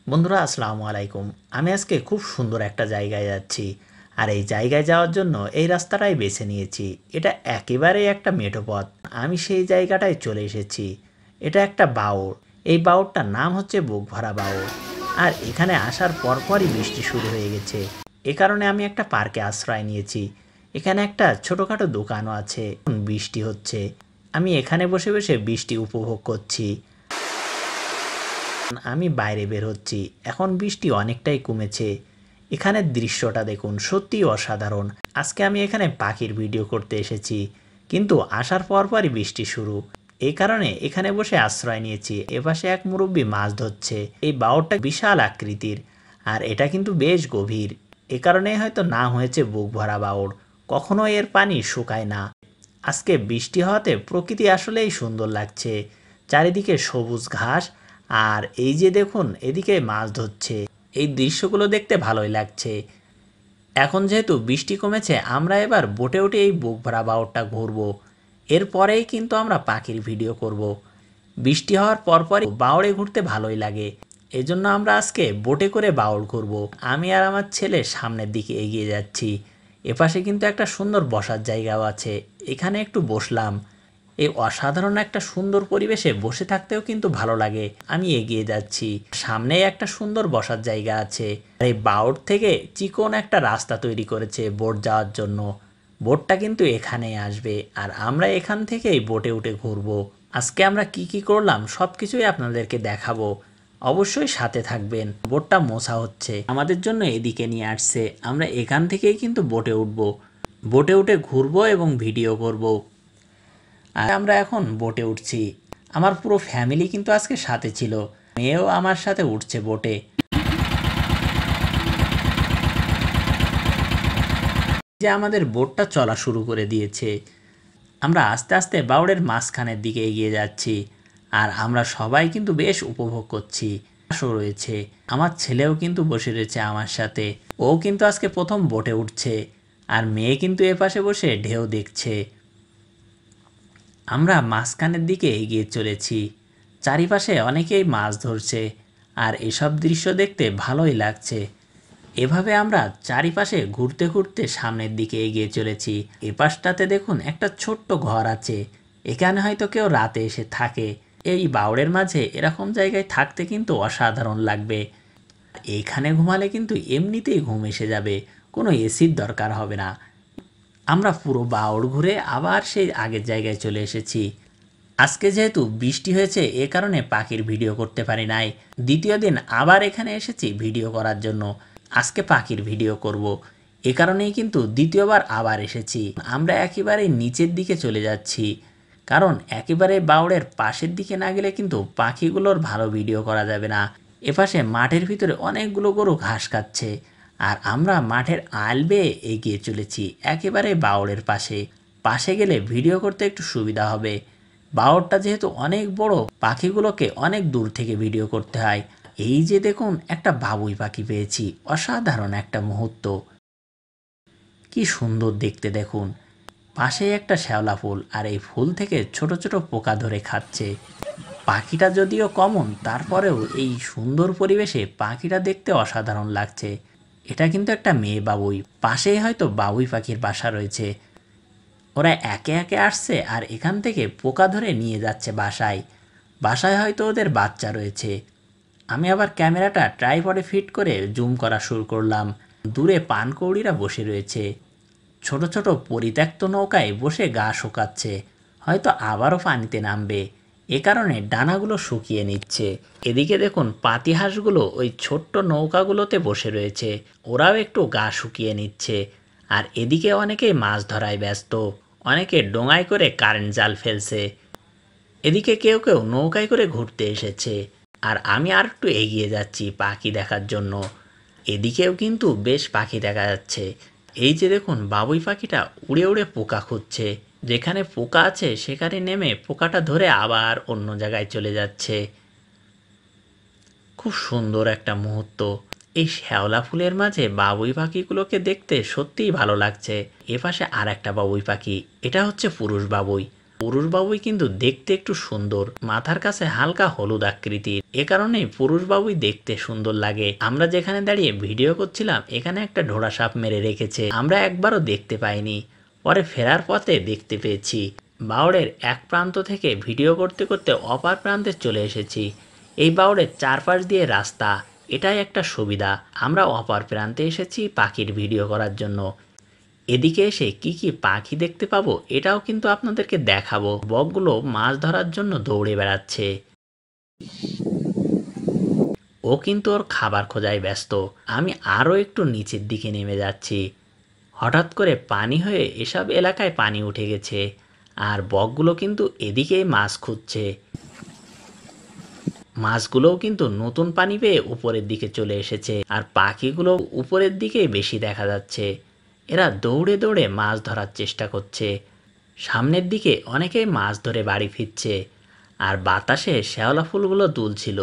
বন্ধুরা আসসালামু আলাইকুম। আমি আজকে খুব সুন্দর একটা জায়গায় যাচ্ছি। আর এই জায়গায় যাওয়ার জন্য এই রাস্তাটাই বেছে নিয়েছি। এটা একেবারেই একটা মেঠো পথ। আমি সেই জায়গাটায় চলে এসেছি। এটা একটা বাওর। এই বাওরটার নাম হচ্ছে বুকভরা বাওর। আর এখানে আসার পরপরই বৃষ্টি শুরু হয়ে গেছে। এ কারণে আমি একটা পার্কে আশ্রয় নিয়েছি। এখানে একটা ছোটোখাটো দোকানও আছে। বৃষ্টি হচ্ছে। আমি এখানে বসে বসে বৃষ্টি উপভোগ করছি। আমি বাইরে বের হচ্ছি। এখন বৃষ্টি অনেকটাই কমেছে। এখানের দৃশ্যটা দেখুন, সত্যিই অসাধারণ। আজকে আমি এখানে পাখির ভিডিও করতে এসেছি, কিন্তু আসার পরপরই বৃষ্টি শুরু। এই কারণে এখানে বসে আশ্রয় নিয়েছি। এপাশে এক মুরব্বি মাছ ধরছে। এই বাওরটা বিশাল আকৃতির, আর এটা কিন্তু বেশ গভীর। এ কারণেই হয়তো নাম হয়েছে বুক ভরা বাওর। কখনো এর পানি শুকায় না। আজকে বৃষ্টি হওয়াতে প্রকৃতি আসলেই সুন্দর লাগছে। চারিদিকে সবুজ ঘাস, আর এই যে দেখুন এদিকে মাছ ধরছে। এই দৃশ্যগুলো দেখতে ভালোই লাগছে। এখন যেহেতু বৃষ্টি কমেছে, আমরা এবার বোটে উঠে এই বুক ভরা বাওরটা ঘুরবো। এরপরেই কিন্তু আমরা পাখির ভিডিও করব। বৃষ্টি হওয়ার পরপরই বাওড়ে ঘুরতে ভালোই লাগে। এজন্য আমরা আজকে বোটে করে বাওড় ঘুরবো। আমি আর আমার ছেলে সামনের দিকে এগিয়ে যাচ্ছি। এপাশে কিন্তু একটা সুন্দর বসার জায়গাও আছে। এখানে একটু বসলাম। এই অসাধারণ একটা সুন্দর পরিবেশে বসে থাকতেও কিন্তু ভালো লাগে। আমি এগিয়ে যাচ্ছি। সামনেই একটা সুন্দর বসার জায়গা আছে। আর এই বাওড় থেকে চিকন একটা রাস্তা তৈরি করেছে বোট যাওয়ার জন্য। বোটটা কিন্তু এখানেই আসবে, আর আমরা এখান থেকেই বোটে উঠে ঘুরবো। আজকে আমরা কি কি করলাম সব কিছুই আপনাদেরকে দেখাবো। অবশ্যই সাথে থাকবেন। বোটটা মোছা হচ্ছে, আমাদের জন্য এদিকে নিয়ে আসছে। আমরা এখান থেকেই কিন্তু বোটে উঠবো। বোটে উঠে ঘুরবো এবং ভিডিও করব। আর আমরা এখন বোটে উঠছি। আমার পুরো ফ্যামিলি কিন্তু আজকে সাথে ছিল। মেয়েও আমার সাথে উঠছে বোটে। যে আমাদের বোটটা চলা শুরু করে দিয়েছে। আমরা আস্তে আস্তে বাওড়ের মাঝখানের দিকে এগিয়ে যাচ্ছি। আর আমরা সবাই কিন্তু বেশ উপভোগ করছি। হাঁসও রয়েছে। আমার ছেলেও কিন্তু বসে রয়েছে আমার সাথে। ও কিন্তু আজকে প্রথম বোটে উঠছে। আর মেয়ে কিন্তু এপাশে বসে ঢেউ দেখছে। আমরা মাঝখানের দিকে এগিয়ে চলেছি। চারিপাশে অনেকেই মাছ ধরছে, আর এসব দৃশ্য দেখতে ভালোই লাগছে। এভাবে আমরা চারিপাশে ঘুরতে ঘুরতে সামনের দিকে এগিয়ে চলেছি। এপাশটাতে দেখুন একটা ছোট্ট ঘর আছে। এখানে হয়তো কেউ রাতে এসে থাকে। এই বাওড়ের মাঝে এরকম জায়গায় থাকতে কিন্তু অসাধারণ লাগবে। এইখানে ঘুমালে কিন্তু এমনিতেই ঘুম এসে যাবে, কোনো এসির দরকার হবে না। আমরা পুরো বাওড় ঘুরে আবার সেই আগের জায়গায় চলে এসেছি। আজকে যেহেতু বৃষ্টি হয়েছে, এ কারণে পাখির ভিডিও করতে পারি নাই। দ্বিতীয় দিন আবার এখানে এসেছি ভিডিও করার জন্য। আজকে পাখির ভিডিও করব। এ কারণেই কিন্তু দ্বিতীয়বার আবার এসেছি। আমরা একেবারে নিচের দিকে চলে যাচ্ছি, কারণ একেবারে বাওড়ের পাশের দিকে না গেলে কিন্তু পাখিগুলোর ভালো ভিডিও করা যাবে না। এপাশে মাঠের ভিতরে অনেকগুলো গরু ঘাস খাচ্ছে, আর আমরা মাঠের আল বেয়ে এগিয়ে চলেছি একেবারে বাওড়ের পাশে। পাশে গেলে ভিডিও করতে একটু সুবিধা হবে। বাওড়টা যেহেতু অনেক বড়, পাখিগুলোকে অনেক দূর থেকে ভিডিও করতে হয়। এই যে দেখুন একটা বাবুই পাখি পেয়েছি। অসাধারণ একটা মুহূর্ত। কি সুন্দর দেখতে দেখুন। পাশে একটা শ্যাওলা ফুল, আর এই ফুল থেকে ছোট ছোট পোকা ধরে খাচ্ছে। পাখিটা যদিও কমন, তারপরেও এই সুন্দর পরিবেশে পাখিটা দেখতে অসাধারণ লাগছে। এটা কিন্তু একটা মেয়ে বাবুই। পাশেই হয়তো বাবুই পাখির বাসা রয়েছে। ওরা একে একে আসছে আর এখান থেকে পোকা ধরে নিয়ে যাচ্ছে বাসায়। বাসায় হয়তো ওদের বাচ্চা রয়েছে। আমি আবার ক্যামেরাটা ট্রাইপডে ফিট করে জুম করা শুরু করলাম। দূরে পানকৌড়িরা বসে রয়েছে। ছোট ছোট পরিত্যক্ত নৌকায় বসে গা শুকাচ্ছে। হয়তো আবারও পানিতে নামবে। এ কারণে ডানাগুলো শুকিয়ে নিচ্ছে। এদিকে দেখুন পাতিহাঁসগুলো ওই ছোট্ট নৌকাগুলোতে বসে রয়েছে। ওরাও একটু গা শুকিয়ে নিচ্ছে। আর এদিকে অনেকেই মাছ ধরায় ব্যস্ত। অনেকে ডোঙায় করে কারেন্ট জাল ফেলছে। এদিকে কেউ কেউ নৌকায় করে ঘুরতে এসেছে। আর আমি আর একটু এগিয়ে যাচ্ছি পাখি দেখার জন্য। এদিকেও কিন্তু বেশ পাখি দেখা যাচ্ছে। এই যে দেখুন বাবুই পাখিটা উড়ে উড়ে পোকা খুঁজছে। যেখানে পোকা আছে সেখানে নেমে পোকাটা ধরে আবার অন্য জায়গায় চলে যাচ্ছে। খুব সুন্দর একটা মুহূর্ত। এই শ্যাওলা ফুলের মাঝে বাবুই পাখিগুলোকে দেখতে সত্যিই ভালো লাগছে। এপাশে আর একটা বাবুই পাখি। এটা হচ্ছে পুরুষ বাবুই। পুরুষ বাবুই কিন্তু দেখতে একটু সুন্দর, মাথার কাছে হালকা হলুদ আকৃতির, এ কারণেই পুরুষ বাবুই দেখতে সুন্দর লাগে। আমরা যেখানে দাঁড়িয়ে ভিডিও করছিলাম এখানে একটা ঢোড়া সাপ মেরে রেখেছে, আমরা একবারও দেখতে পাইনি, পরে ফেরার পথে দেখতে পেয়েছি। বাওড়ের এক প্রান্ত থেকে ভিডিও করতে করতে অপর প্রান্তে চলে এসেছি। এই বাওড়ের চারপাশ দিয়ে রাস্তা, এটাই একটা সুবিধা। আমরা অপর প্রান্তে এসেছি পাখির ভিডিও করার জন্য। এদিকে এসে কি কি পাখি দেখতে পাবো এটাও কিন্তু আপনাদেরকে দেখাবো। বকগুলো মাছ ধরার জন্য দৌড়ে বেড়াচ্ছে, ও কিন্তু ওর খাবার খোঁজায় ব্যস্ত। আমি আরও একটু নিচের দিকে নেমে যাচ্ছি, হঠাৎ করে পানি হয়ে এসব এলাকায় পানি উঠে গেছে, আর বকগুলো কিন্তু এদিকেই মাছ খুঁজছে। মাছগুলোও কিন্তু নতুন পানি পেয়ে উপরের দিকে চলে এসেছে, আর পাখিগুলো উপরের দিকেই বেশি দেখা যাচ্ছে। এরা দৌড়ে দৌড়ে মাছ ধরার চেষ্টা করছে। সামনের দিকে অনেকেই মাছ ধরে বাড়ি ফিরছে, আর বাতাসে শ্যাওলা ফুলগুলো দুলছিল।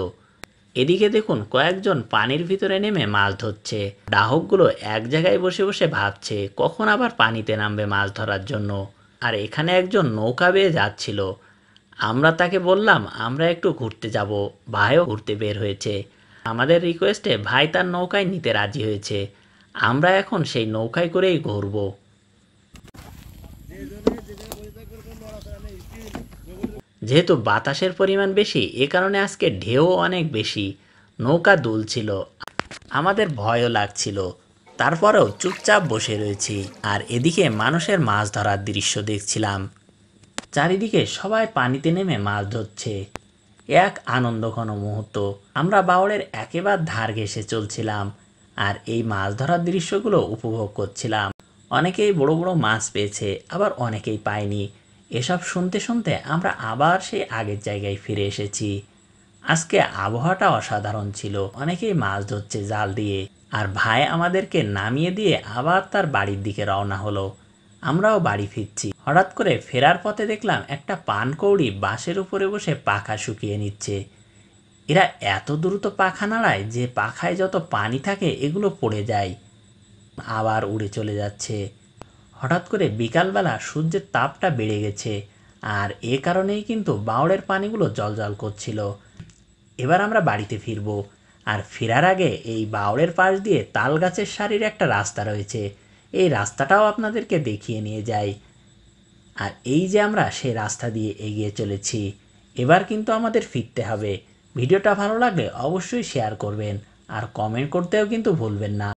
এদিকে দেখুন কয়েকজন পানির ভিতরে নেমে মাছ ধরছে। ডাহকগুলো এক জায়গায় বসে বসে ভাবছে কখন আবার পানিতে নামবে মাছ ধরার জন্য। আর এখানে একজন নৌকা বেয়ে যাচ্ছিল, আমরা তাকে বললাম আমরা একটু ঘুরতে যাব, ভাইও ঘুরতে বের হয়েছে। আমাদের রিকোয়েস্টে ভাই তার নৌকায় নিতে রাজি হয়েছে। আমরা এখন সেই নৌকায় করেই ঘুরবো। যেহেতু বাতাসের পরিমাণ বেশি, এ কারণে আজকে ঢেউ অনেক বেশি, নৌকা দুলছিল, আমাদের ভয়ও লাগছিল। তারপরেও চুপচাপ বসে রয়েছি, আর এদিকে মানুষের মাছ ধরার দৃশ্য দেখছিলাম। চারিদিকে সবাই পানিতে নেমে মাছ ধরছে, এক আনন্দঘন মুহূর্ত। আমরা বাওড়ের একেবারে ধার ঘেঁষে চলছিলাম, আর এই মাছ ধরার দৃশ্যগুলো উপভোগ করছিলাম। অনেকেই বড় বড় মাছ পেয়েছে, আবার অনেকেই পায়নি। এসব শুনতে শুনতে আমরা আবার সেই আগের জায়গায় ফিরে এসেছি। আজকে আবহাওয়াটা অসাধারণ ছিল, অনেকেই মাছ ধরছে জাল দিয়ে, আর ভাই আমাদেরকে নামিয়ে দিয়ে আবার তার বাড়ির দিকে রওনা হলো। আমরাও বাড়ি ফিরছি, হঠাৎ করে ফেরার পথে দেখলাম একটা পানকৌড়ি বাঁশের উপরে বসে পাখা শুকিয়ে নিচ্ছে। এরা এত দ্রুত পাখা নাড়ায় যে পাখায় যত পানি থাকে এগুলো পড়ে যায়, আবার উড়ে চলে যাচ্ছে। হঠাৎ করে বিকালবেলা সূর্যের তাপটা বেড়ে গেছে, আর এ কারণেই কিন্তু বাওড়ের পানিগুলো জলজল করছিল। এবার আমরা বাড়িতে ফিরব, আর ফেরার আগে এই বাওড়ের পাশ দিয়ে তাল গাছের সারির একটা রাস্তা রয়েছে, এই রাস্তাটাও আপনাদেরকে দেখিয়ে নিয়ে যাই। আর এই যে আমরা সেই রাস্তা দিয়ে এগিয়ে চলেছি, এবার কিন্তু আমাদের ফিরতে হবে। ভিডিওটা ভালো লাগলে অবশ্যই শেয়ার করবেন, আর কমেন্ট করতেও কিন্তু ভুলবেন না।